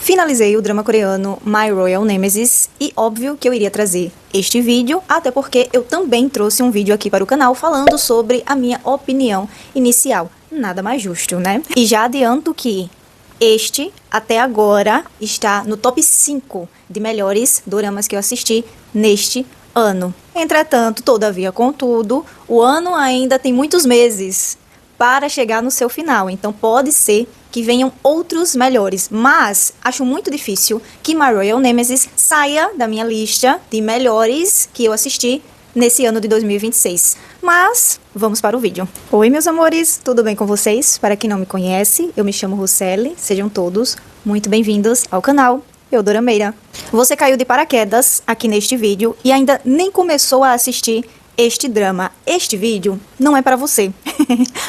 Finalizei o drama coreano My Royal Nemesis e óbvio que eu iria trazer este vídeo, até porque eu também trouxe um vídeo aqui para o canal falando sobre a minha opinião inicial. Nada mais justo, né? E já adianto que este, até agora, está no top 5 de melhores doramas que eu assisti neste ano. Entretanto, todavia, contudo, o ano ainda tem muitos meses para chegar no seu final, então pode ser que venham outros melhores, mas acho muito difícil que My Royal Nemesis saia da minha lista de melhores que eu assisti nesse ano de 2026. Mas vamos para o vídeo. Oi, meus amores, tudo bem com vocês? Para quem não me conhece, eu me chamo Ruceli, sejam todos muito bem-vindos ao canal Eudorameira. Você caiu de paraquedas aqui neste vídeo e ainda nem começou a assistir este drama. Este vídeo não é para você,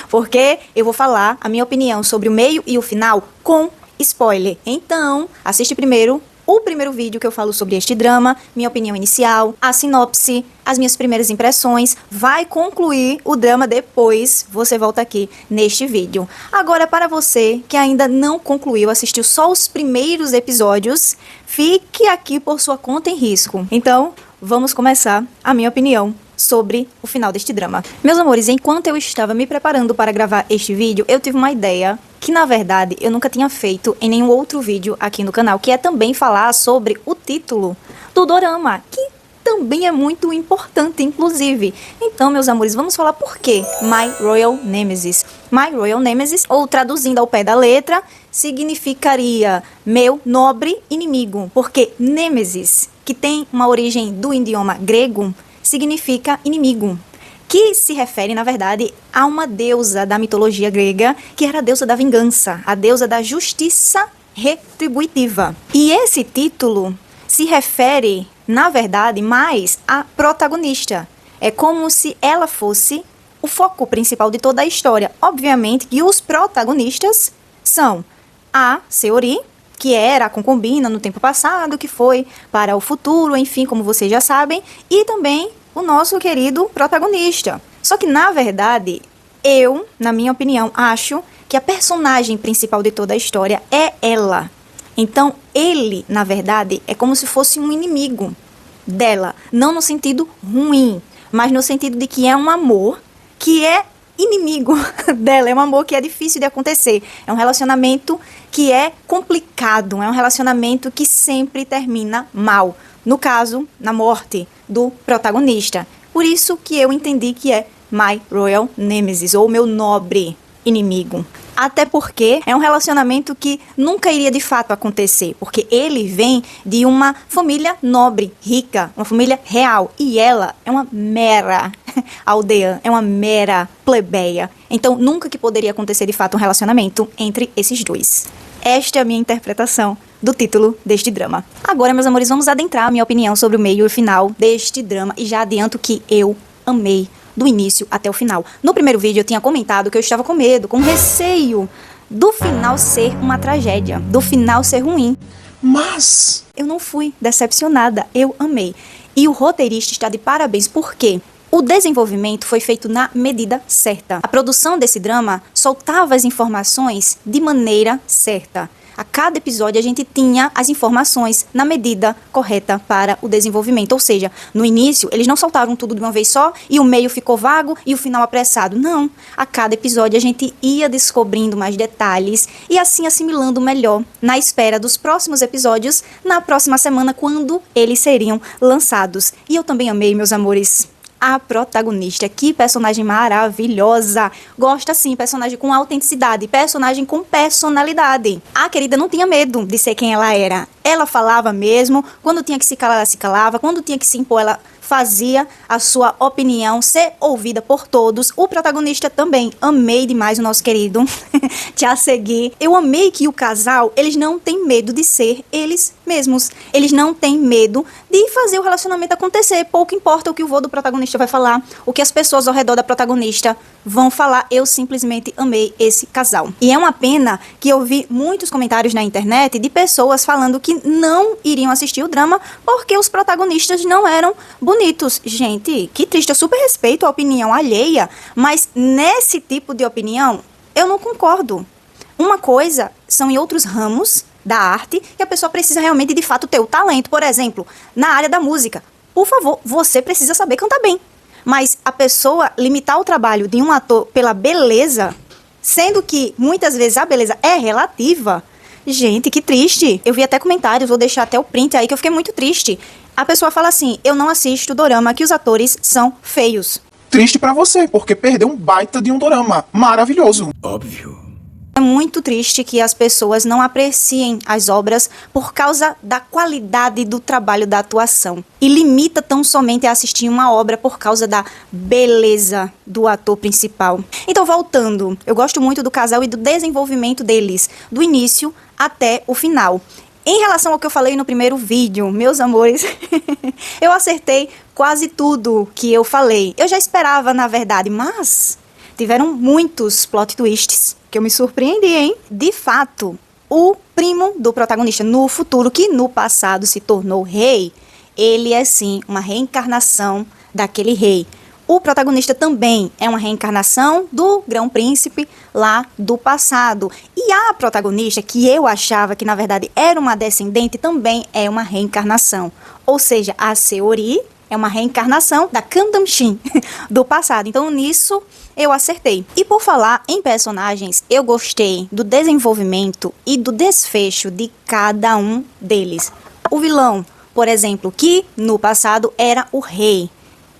porque eu vou falar a minha opinião sobre o meio e o final com spoiler. Então, assiste primeiro o primeiro vídeo que eu falo sobre este drama, minha opinião inicial, a sinopse, as minhas primeiras impressões. Vai concluir o drama depois, você volta aqui neste vídeo. Agora, para você que ainda não concluiu, assistiu só os primeiros episódios, fique aqui por sua conta em risco. Então, vamos começar a minha opinião sobre o final deste drama. Meus amores, enquanto eu estava me preparando para gravar este vídeo, eu tive uma ideia que, na verdade, eu nunca tinha feito em nenhum outro vídeo aqui no canal, que é também falar sobre o título do dorama, que também é muito importante, inclusive. Então, meus amores, vamos falar por quê My Royal Nemesis. My Royal Nemesis, ou traduzindo ao pé da letra, significaria meu nobre inimigo, porque Nemesis, que tem uma origem do idioma grego, significa inimigo, que se refere, na verdade, a uma deusa da mitologia grega, que era a deusa da vingança, a deusa da justiça retributiva. E esse título se refere, na verdade, mais à protagonista. É como se ela fosse o foco principal de toda a história. Obviamente que os protagonistas são a Seori, que era a concubina no tempo passado, que foi para o futuro, enfim, como vocês já sabem, e também o nosso querido protagonista. Só que, na verdade, eu, na minha opinião, acho que a personagem principal de toda a história é ela. Então, ele, na verdade, é como se fosse um inimigo dela. Não no sentido ruim, mas no sentido de que é um amor que é inimigo dela. É um amor que é difícil de acontecer. É um relacionamento que é complicado. É um relacionamento que sempre termina mal. No caso, na morte do protagonista. Por isso que eu entendi que é My Royal Nemesis, ou meu nobre inimigo. Até porque é um relacionamento que nunca iria de fato acontecer, porque ele vem de uma família nobre, rica, uma família real, e ela é uma mera aldeã, é uma mera plebeia. Então nunca que poderia acontecer de fato um relacionamento entre esses dois. Esta é a minha interpretação do título deste drama. Agora, meus amores, vamos adentrar a minha opinião sobre o meio e o final deste drama, e já adianto que eu amei do início até o final. No primeiro vídeo eu tinha comentado que eu estava com medo, com receio do final ser uma tragédia, do final ser ruim. Mas eu não fui decepcionada, eu amei. E o roteirista está de parabéns, porque o desenvolvimento foi feito na medida certa. A produção desse drama soltava as informações de maneira certa. A cada episódio a gente tinha as informações na medida correta para o desenvolvimento. Ou seja, no início eles não soltaram tudo de uma vez só e o meio ficou vago e o final apressado. Não. A cada episódio a gente ia descobrindo mais detalhes e assim assimilando melhor na espera dos próximos episódios na próxima semana, quando eles seriam lançados. E eu também amei, meus amores, a protagonista. Que personagem maravilhosa. Gosto assim, personagem com autenticidade, personagem com personalidade. A querida não tinha medo de ser quem ela era. Ela falava mesmo, quando tinha que se calar, ela se calava, quando tinha que se impor, ela fazia a sua opinião ser ouvida por todos. O protagonista também. Amei demais o nosso querido Cha-seok. Eu amei que o casal, eles não têm medo de ser eles mesmos. Eles não têm medo de fazer o relacionamento acontecer. Pouco importa o que o vô do protagonista vai falar, o que as pessoas ao redor da protagonista vão falar. Eu simplesmente amei esse casal. E é uma pena que eu vi muitos comentários na internet de pessoas falando que não iriam assistir o drama porque os protagonistas não eram bonitos. Gente, que triste. Eu super respeito a opinião alheia, mas nesse tipo de opinião eu não concordo. Uma coisa são em outros ramos da arte que a pessoa precisa realmente, de fato, ter o talento. Por exemplo, na área da música. Por favor, você precisa saber cantar bem. Mas a pessoa limitar o trabalho de um ator pela beleza, sendo que muitas vezes a beleza é relativa, gente, que triste. Eu vi até comentários, vou deixar até o print aí, que eu fiquei muito triste. A pessoa fala assim, eu não assisto dorama que os atores são feios. Triste pra você, porque perdeu um baita de um dorama maravilhoso. Óbvio. É muito triste que as pessoas não apreciem as obras por causa da qualidade do trabalho da atuação. E limita tão somente a assistir uma obra por causa da beleza do ator principal. Então, voltando, eu gosto muito do casal e do desenvolvimento deles, do início até o final. Em relação ao que eu falei no primeiro vídeo, meus amores, eu acertei quase tudo que eu falei. Eu já esperava, na verdade, mas tiveram muitos plot twists que eu me surpreendi, hein? De fato, o primo do protagonista no futuro, que no passado se tornou rei, ele é sim uma reencarnação daquele rei. O protagonista também é uma reencarnação do Grão-Príncipe lá do passado. E a protagonista, que eu achava que na verdade era uma descendente, também é uma reencarnação. Ou seja, a Seori é uma reencarnação da Kandamshin do passado. Então, nisso, eu acertei. E por falar em personagens, eu gostei do desenvolvimento e do desfecho de cada um deles. O vilão, por exemplo, que no passado era o rei,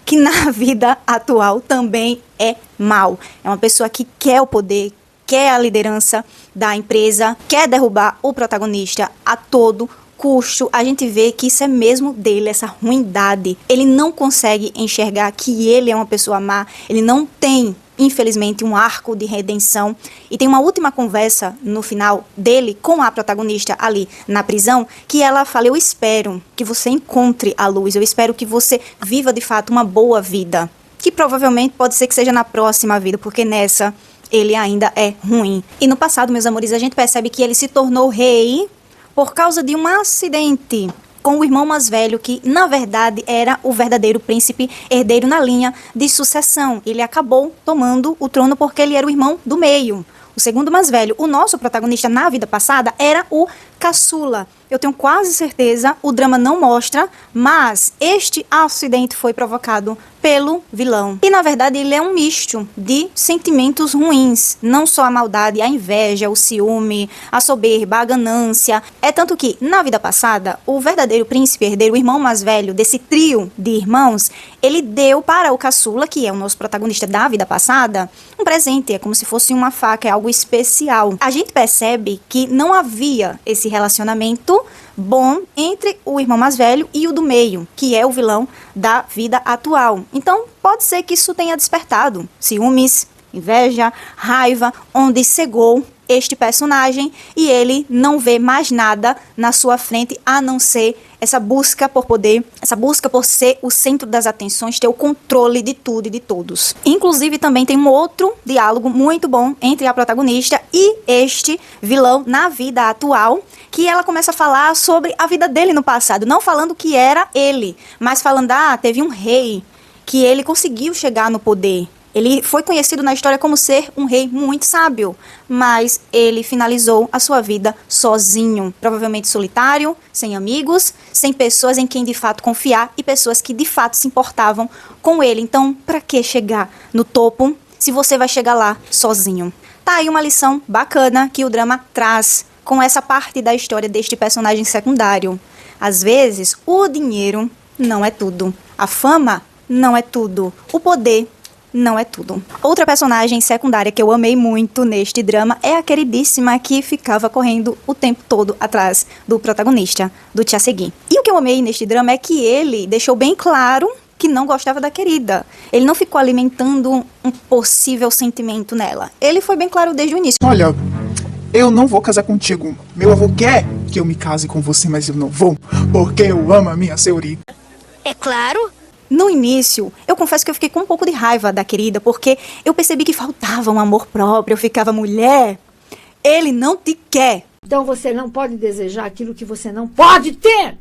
que na vida atual também é mau. É uma pessoa que quer o poder, quer a liderança da empresa, quer derrubar o protagonista a todo custo. A gente vê que isso é mesmo dele, essa ruindade. Ele não consegue enxergar que ele é uma pessoa má, ele não tem, infelizmente, um arco de redenção. E tem uma última conversa no final dele com a protagonista ali na prisão, que ela fala, eu espero que você encontre a luz, eu espero que você viva de fato uma boa vida, que provavelmente pode ser que seja na próxima vida, porque nessa ele ainda é ruim. E no passado, meus amores, a gente percebe que ele se tornou rei por causa de um acidente com o irmão mais velho, que na verdade era o verdadeiro príncipe herdeiro na linha de sucessão. Ele acabou tomando o trono porque ele era o irmão do meio, o segundo mais velho. O nosso protagonista na vida passada era o caçula. Eu tenho quase certeza, o drama não mostra, mas este acidente foi provocado pelo vilão. E na verdade ele é um misto de sentimentos ruins, não só a maldade, a inveja, o ciúme, a soberba, a ganância. É tanto que na vida passada, o verdadeiro príncipe herdeiro, o irmão mais velho desse trio de irmãos, ele deu para o caçula, que é o nosso protagonista da vida passada, um presente, é como se fosse uma faca, é algo especial. A gente percebe que não havia esse relacionamento bom entre o irmão mais velho e o do meio, que é o vilão da vida atual. Então, pode ser que isso tenha despertado ciúmes, inveja, raiva, onde cegou este personagem e ele não vê mais nada na sua frente a não ser essa busca por poder, essa busca por ser o centro das atenções, ter o controle de tudo e de todos. Inclusive também tem um outro diálogo muito bom entre a protagonista e este vilão na vida atual, que ela começa a falar sobre a vida dele no passado, não falando que era ele, mas falando, teve um rei que ele conseguiu chegar no poder. Ele foi conhecido na história como ser um rei muito sábio, mas ele finalizou a sua vida sozinho, provavelmente solitário, sem amigos, sem pessoas em quem de fato confiar e pessoas que de fato se importavam com ele. Então, para que chegar no topo se você vai chegar lá sozinho? Tá aí uma lição bacana que o drama traz com essa parte da história deste personagem secundário. Às vezes, o dinheiro não é tudo, a fama não é tudo, o poder não é tudo. Outra personagem secundária que eu amei muito neste drama é a queridíssima que ficava correndo o tempo todo atrás do protagonista, do Chasegui. E o que eu amei neste drama é que ele deixou bem claro que não gostava da querida. Ele não ficou alimentando um possível sentimento nela. Ele foi bem claro desde o início. Olha, eu não vou casar contigo. Meu avô quer que eu me case com você, mas eu não vou, porque eu amo a minha Seori. É claro. No início, eu confesso que eu fiquei com um pouco de raiva da querida, porque eu percebi que faltava um amor próprio, eu ficava, mulher, ele não te quer. Então você não pode desejar aquilo que você não pode ter.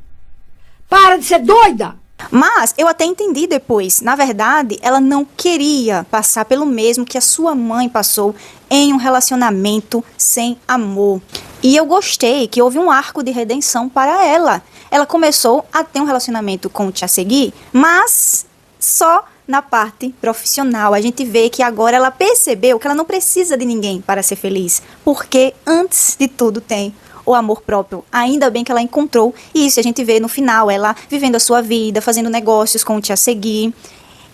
Para de ser doida! Mas eu até entendi depois, na verdade, ela não queria passar pelo mesmo que a sua mãe passou em um relacionamento sem amor. E eu gostei que houve um arco de redenção para ela. Ela começou a ter um relacionamento com o Chasegui, mas só na parte profissional. A gente vê que agora ela percebeu que ela não precisa de ninguém para ser feliz, porque antes de tudo tem o amor próprio. Ainda bem que ela encontrou, e isso a gente vê no final, ela vivendo a sua vida, fazendo negócios com o Chasegui.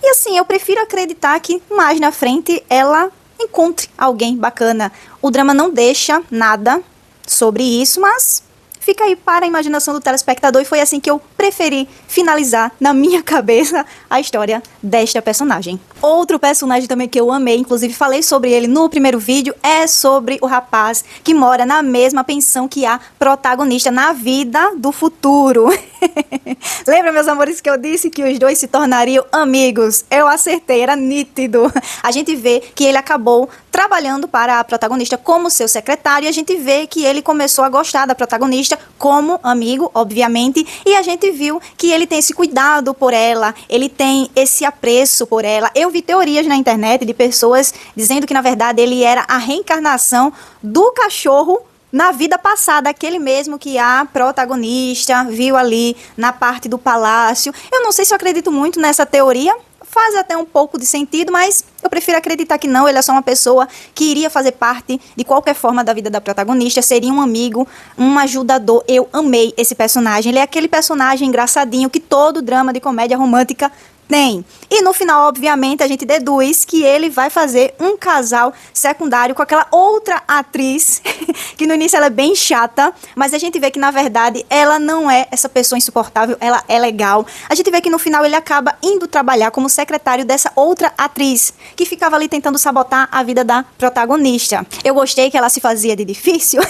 E assim, eu prefiro acreditar que mais na frente ela encontre alguém bacana. O drama não deixa nada sobre isso, mas fica aí para a imaginação do telespectador, e foi assim que eu preferi finalizar na minha cabeça a história desta personagem. Outro personagem também que eu amei, inclusive falei sobre ele no primeiro vídeo, é sobre o rapaz que mora na mesma pensão que a protagonista na vida do futuro. Lembra, meus amores, que eu disse que os dois se tornariam amigos? Eu acertei, era nítido. A gente vê que ele acabou trabalhando para a protagonista como seu secretário, e a gente vê que ele começou a gostar da protagonista como amigo, obviamente, e a gente viu que ele tem esse cuidado por ela, ele tem esse apreço por ela. Eu vi teorias na internet de pessoas dizendo que, na verdade, ele era a reencarnação do cachorro na vida passada, aquele mesmo que a protagonista viu ali na parte do palácio. Eu não sei se eu acredito muito nessa teoria, faz até um pouco de sentido, mas eu prefiro acreditar que não, ele é só uma pessoa que iria fazer parte de qualquer forma da vida da protagonista, seria um amigo, um ajudador. Eu amei esse personagem, ele é aquele personagem engraçadinho que todo drama de comédia romântica tem. E no final, obviamente, a gente deduz que ele vai fazer um casal secundário com aquela outra atriz, que no início ela é bem chata, mas a gente vê que, na verdade, ela não é essa pessoa insuportável, ela é legal. A gente vê que no final ele acaba indo trabalhar como secretário dessa outra atriz, que ficava ali tentando sabotar a vida da protagonista. Eu gostei que ela se fazia de difícil,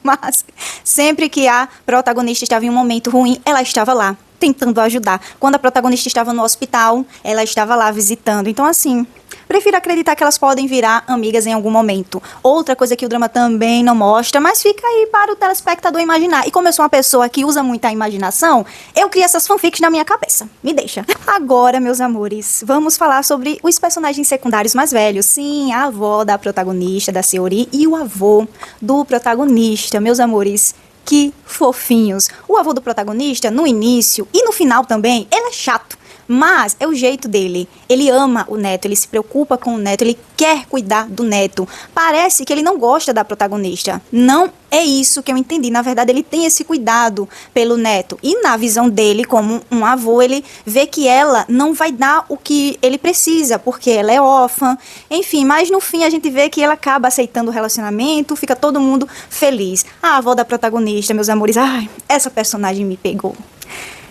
mas sempre que a protagonista estava em um momento ruim, ela estava lá tentando ajudar. Quando a protagonista estava no hospital, ela estava lá visitando. Então, assim, prefiro acreditar que elas podem virar amigas em algum momento. Outra coisa que o drama também não mostra, mas fica aí para o telespectador imaginar. E como eu sou uma pessoa que usa muito a imaginação, eu crio essas fanfics na minha cabeça. Me deixa. Agora, meus amores, vamos falar sobre os personagens secundários mais velhos. Sim, a avó da protagonista, da Saori, e o avô do protagonista. Meus amores, que fofinhos. O avô do protagonista, no início e no final também, ele é chato, mas é o jeito dele. Ele ama o neto, ele se preocupa com o neto, ele quer cuidar do neto. Parece que ele não gosta da protagonista. Não é isso que eu entendi. Na verdade, ele tem esse cuidado pelo neto. E na visão dele, como um avô, ele vê que ela não vai dar o que ele precisa, porque ela é órfã. Enfim, mas no fim a gente vê que ela acaba aceitando o relacionamento, fica todo mundo feliz. A avó da protagonista, meus amores, ai, essa personagem me pegou.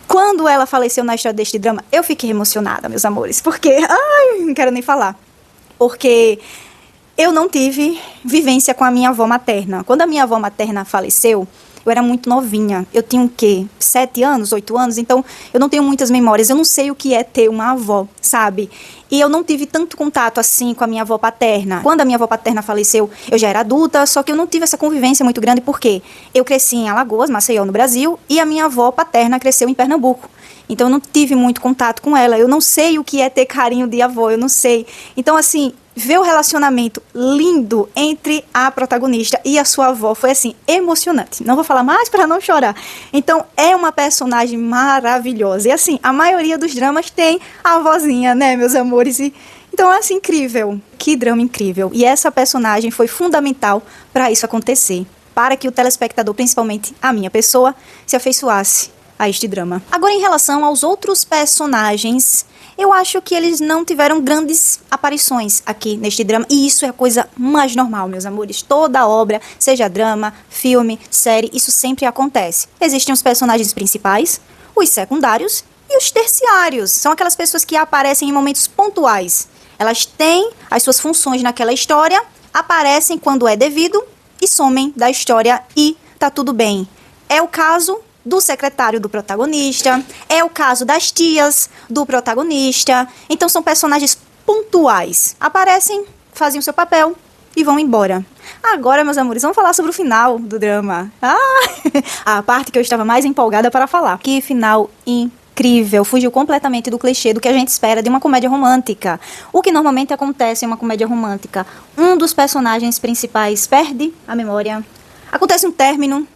Quando ela faleceu na história deste drama, eu fiquei emocionada, meus amores, porque, ai, não quero nem falar, porque eu não tive vivência com a minha avó materna. Quando a minha avó materna faleceu, eu era muito novinha, eu tinha o quê? 7 anos, 8 anos, então eu não tenho muitas memórias, eu não sei o que é ter uma avó, sabe? E eu não tive tanto contato assim com a minha avó paterna. Quando a minha avó paterna faleceu, eu já era adulta, só que eu não tive essa convivência muito grande, porque eu cresci em Alagoas, Maceió, no Brasil, e a minha avó paterna cresceu em Pernambuco. Então eu não tive muito contato com ela, eu não sei o que é ter carinho de avó, eu não sei. Então, assim, ver o relacionamento lindo entre a protagonista e a sua avó foi, assim, emocionante. Não vou falar mais para não chorar. Então, é uma personagem maravilhosa. E, assim, a maioria dos dramas tem a avózinha, né, meus amores? E, então, é, assim, incrível. Que drama incrível. E essa personagem foi fundamental para isso acontecer. Para que o telespectador, principalmente a minha pessoa, se afeiçoasse a este drama. Agora, em relação aos outros personagens, eu acho que eles não tiveram grandes aparições aqui neste drama, e isso é a coisa mais normal, meus amores. Toda obra, seja drama, filme, série, isso sempre acontece. Existem os personagens principais, os secundários e os terciários. São aquelas pessoas que aparecem em momentos pontuais. Elas têm as suas funções naquela história, aparecem quando é devido e somem da história e tá tudo bem. É o caso do secretário do protagonista, é o caso das tias do protagonista. Então são personagens pontuais. Aparecem, fazem o seu papel e vão embora. Agora, meus amores, vamos falar sobre o final do drama. A parte que eu estava mais empolgada para falar. Que final incrível, fugiu completamente do clichê do que a gente espera de uma comédia romântica. O que normalmente acontece em uma comédia romântica? Um dos personagens principais perde a memória, Acontece um término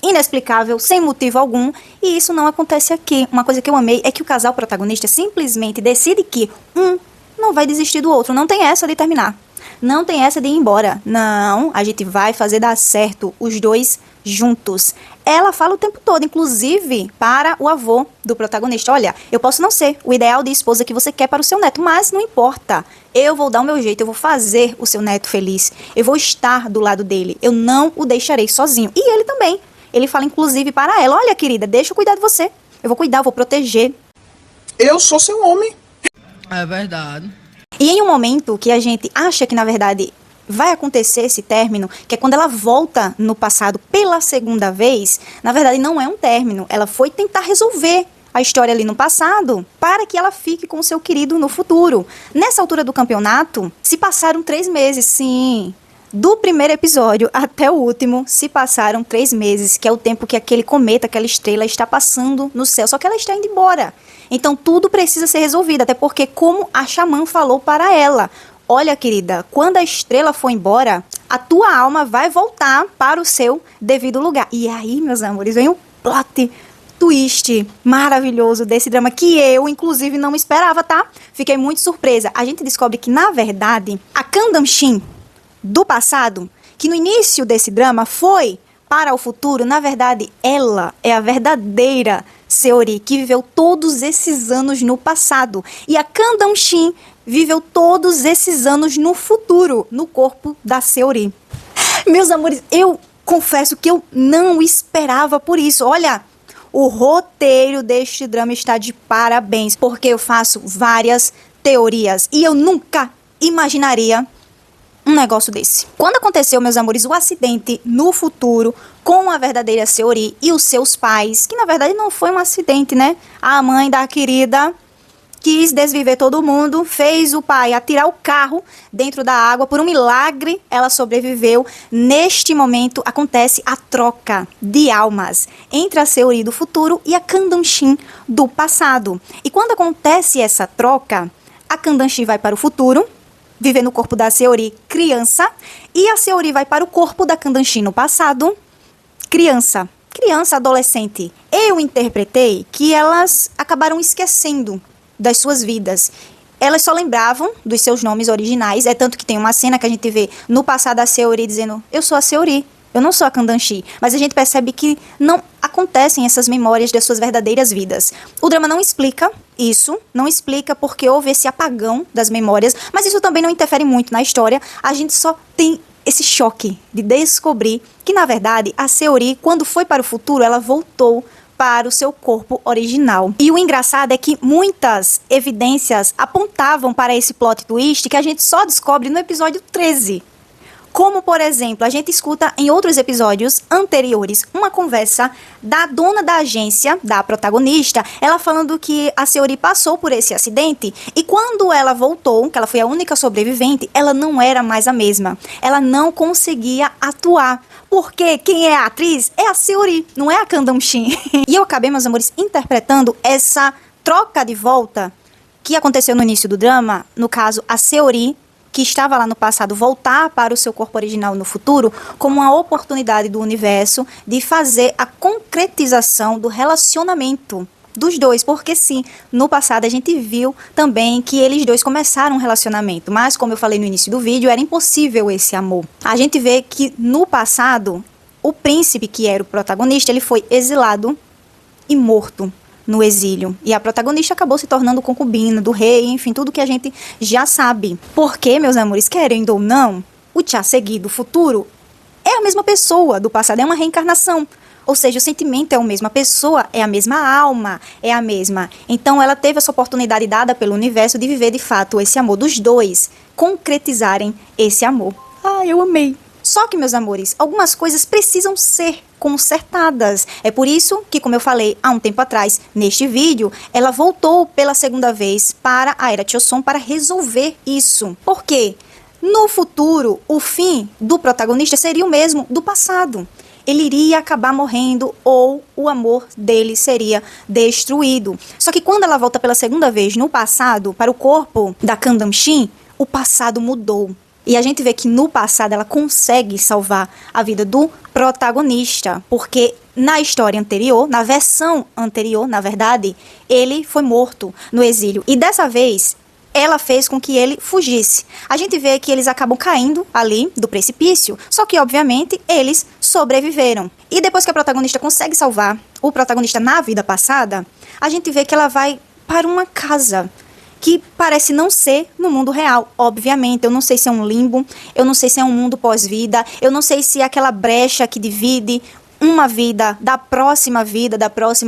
inexplicável, sem motivo algum, e isso não acontece aqui. Uma coisa que eu amei é que o casal protagonista simplesmente decide que um não vai desistir do outro. Não tem essa de terminar. Não tem essa de ir embora. Não, a gente vai fazer dar certo os dois juntos. Ela fala o tempo todo, inclusive para o avô do protagonista. Olha, eu posso não ser o ideal de esposa que você quer para o seu neto, mas não importa. Eu vou dar o meu jeito, eu vou fazer o seu neto feliz. Eu vou estar do lado dele. Eu não o deixarei sozinho. E ele também. Ele fala inclusive para ela, olha querida, deixa eu cuidar de você. Eu vou cuidar, eu vou proteger. Eu sou seu homem. É verdade. E em um momento que a gente acha que, na verdade, vai acontecer esse término, que é quando ela volta no passado pela segunda vez, na verdade não é um término. Ela foi tentar resolver a história ali no passado para que ela fique com o seu querido no futuro. Nessa altura do campeonato, se passaram 3 meses, sim. Do primeiro episódio até o último, se passaram 3 meses, que é o tempo que aquele cometa, aquela estrela está passando no céu. Só que ela está indo embora. Então tudo precisa ser resolvido, até porque como a xamã falou para ela, olha querida, quando a estrela for embora, a tua alma vai voltar para o seu devido lugar. E aí, meus amores, vem um plot twist maravilhoso desse drama que eu, inclusive, não esperava, tá? Fiquei muito surpresa. A gente descobre que, na verdade, a Kandam-shin do passado, que no início desse drama foi para o futuro, na verdade, ela é a verdadeira Seori, que viveu todos esses anos no passado. E a Kandam-shin viveu todos esses anos no futuro, no corpo da Seori. Meus amores, eu confesso que eu não esperava por isso. Olha, o roteiro deste drama está de parabéns, porque eu faço várias teorias e eu nunca imaginaria um negócio desse. Quando aconteceu, meus amores, o acidente no futuro com a verdadeira Seori e os seus pais, que na verdade não foi um acidente, né? A mãe da querida quis desviver todo mundo, fez o pai atirar o carro dentro da água. Por um milagre, ela sobreviveu. Neste momento, acontece a troca de almas entre a Seori do futuro e a Kandam-shin do passado. E quando acontece essa troca, a Kandam-shin vai para o futuro, viver no corpo da Seori criança, e a Seori vai para o corpo da Kandam-shin no passado, criança, adolescente. Eu interpretei que elas acabaram esquecendo das suas vidas. Elas só lembravam dos seus nomes originais, é tanto que tem uma cena que a gente vê no passado a Seori dizendo, eu sou a Seori, eu não sou a Kandam-shin, mas a gente percebe que não acontecem essas memórias das suas verdadeiras vidas. O drama não explica isso, não explica porque houve esse apagão das memórias, mas isso também não interfere muito na história, a gente só tem esse choque de descobrir que, na verdade, a Seori, quando foi para o futuro, ela voltou para o seu corpo original. E o engraçado é que muitas evidências apontavam para esse plot twist que a gente só descobre no episódio 13. Como, por exemplo, a gente escuta em outros episódios anteriores uma conversa da dona da agência, da protagonista, ela falando que a Seori passou por esse acidente e quando ela voltou, que ela foi a única sobrevivente, ela não era mais a mesma. Ela não conseguia atuar. Porque quem é a atriz é a Seori, não é a Kandam-shin. E eu acabei, meus amores, interpretando essa troca de volta que aconteceu no início do drama, no caso, a Seori, que estava lá no passado, voltar para o seu corpo original no futuro, como uma oportunidade do universo de fazer a concretização do relacionamento dos dois, porque sim, no passado a gente viu também que eles dois começaram um relacionamento, mas como eu falei no início do vídeo, era impossível esse amor. A gente vê que no passado, o príncipe, que era o protagonista, ele foi exilado e morto no exílio. E a protagonista acabou se tornando concubina do rei, enfim, tudo que a gente já sabe. Porque, meus amores, querendo ou não, o Cha-Seegi do futuro é a mesma pessoa do passado, é uma reencarnação. Ou seja, o sentimento é o mesmo, a pessoa é a mesma, a alma é a mesma. Então, ela teve essa oportunidade dada pelo universo de viver, de fato, esse amor dos dois, concretizarem esse amor. Ah, eu amei. Só que, meus amores, algumas coisas precisam ser consertadas. É por isso que, como eu falei há um tempo atrás, neste vídeo, ela voltou pela segunda vez para a Era Choson para resolver isso. Por quê? No futuro, o fim do protagonista seria o mesmo do passado. Ele iria acabar morrendo ou o amor dele seria destruído. Só que quando ela volta pela segunda vez no passado, para o corpo da Kandam-shin, o passado mudou. E a gente vê que no passado ela consegue salvar a vida do protagonista, porque na história anterior, na versão anterior, na verdade, ele foi morto no exílio. E dessa vez, ela fez com que ele fugisse. A gente vê que eles acabam caindo ali do precipício, só que, obviamente, eles sobreviveram. E depois que a protagonista consegue salvar o protagonista na vida passada, a gente vê que ela vai para uma casa que parece não ser no mundo real, obviamente. Eu não sei se é um limbo, eu não sei se é um mundo pós-vida, eu não sei se é aquela brecha que divide uma vida, da próxima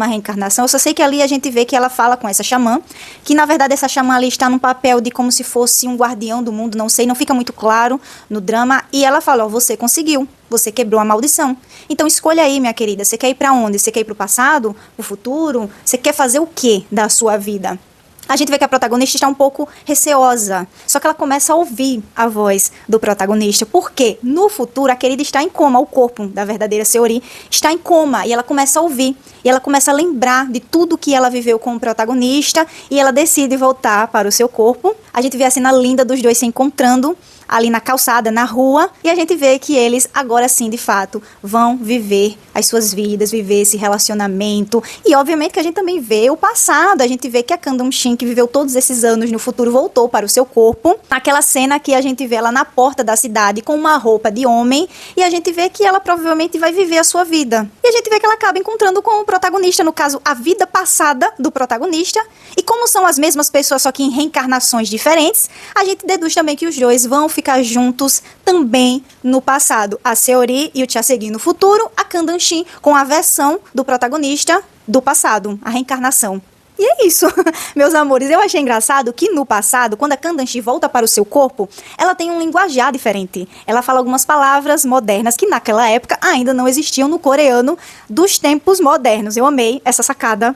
reencarnação. Eu só sei que ali a gente vê que ela fala com essa xamã, que na verdade essa xamã ali está num papel de como se fosse um guardião do mundo, não sei, não fica muito claro no drama, e ela fala, ó, você conseguiu, você quebrou a maldição. Então escolha aí, minha querida, você quer ir para onde? Você quer ir para o passado, para o futuro? Você quer fazer o que da sua vida? A gente vê que a protagonista está um pouco receosa, só que ela começa a ouvir a voz do protagonista, porque no futuro a querida está em coma, o corpo da verdadeira Seori está em coma, e ela começa a ouvir, e ela começa a lembrar de tudo que ela viveu com o protagonista, e ela decide voltar para o seu corpo. A gente vê a cena linda dos dois se encontrando ali na calçada, na rua, e a gente vê que eles agora sim, de fato, vão viver as suas vidas, viver esse relacionamento, e obviamente que a gente também vê o passado, a gente vê que a Kangdong Shin, que viveu todos esses anos no futuro, voltou para o seu corpo, naquela cena que a gente vê ela na porta da cidade com uma roupa de homem, e a gente vê que ela provavelmente vai viver a sua vida, e a gente vê que ela acaba encontrando com o protagonista, no caso, a vida passada do protagonista, e como são as mesmas pessoas, só que em reencarnações diferentes, a gente deduz também que os dois vão ficar juntos também no passado. A Seori e o Chasegi no futuro, a Kangdong Shin com a versão do protagonista do passado, a reencarnação. E é isso, meus amores. Eu achei engraçado que no passado, quando a Kangdong Shin volta para o seu corpo, ela tem um linguajar diferente. Ela fala algumas palavras modernas que naquela época ainda não existiam no coreano dos tempos modernos. Eu amei essa sacada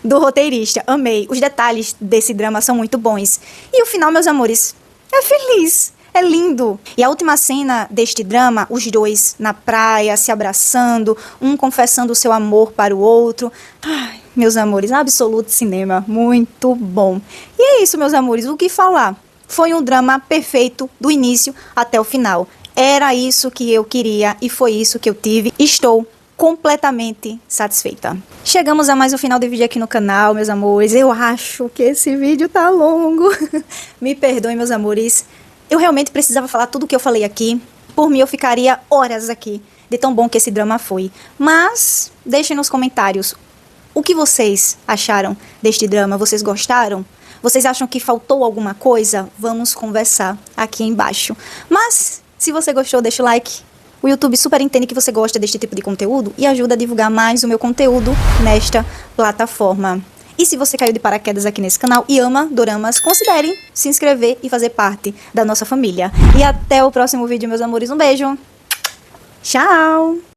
do roteirista, amei. Os detalhes desse drama são muito bons. E o final, meus amores, é feliz. É lindo. E a última cena deste drama, os dois na praia, se abraçando, um confessando o seu amor para o outro. Ai, meus amores, absoluto cinema. Muito bom. E é isso, meus amores. O que falar? Foi um drama perfeito do início até o final. Era isso que eu queria e foi isso que eu tive. Estou completamente satisfeita. Chegamos a mais um final de vídeo aqui no canal, meus amores. Eu acho que esse vídeo tá longo. Me perdoem, meus amores. Eu realmente precisava falar tudo o que eu falei aqui. Por mim, eu ficaria horas aqui, de tão bom que esse drama foi. Mas, deixem nos comentários o que vocês acharam deste drama. Vocês gostaram? Vocês acham que faltou alguma coisa? Vamos conversar aqui embaixo. Mas, se você gostou, deixa o like. O YouTube super entende que você gosta deste tipo de conteúdo e ajuda a divulgar mais o meu conteúdo nesta plataforma. E se você caiu de paraquedas aqui nesse canal e ama doramas, considere se inscrever e fazer parte da nossa família. E até o próximo vídeo, meus amores. Um beijo. Tchau!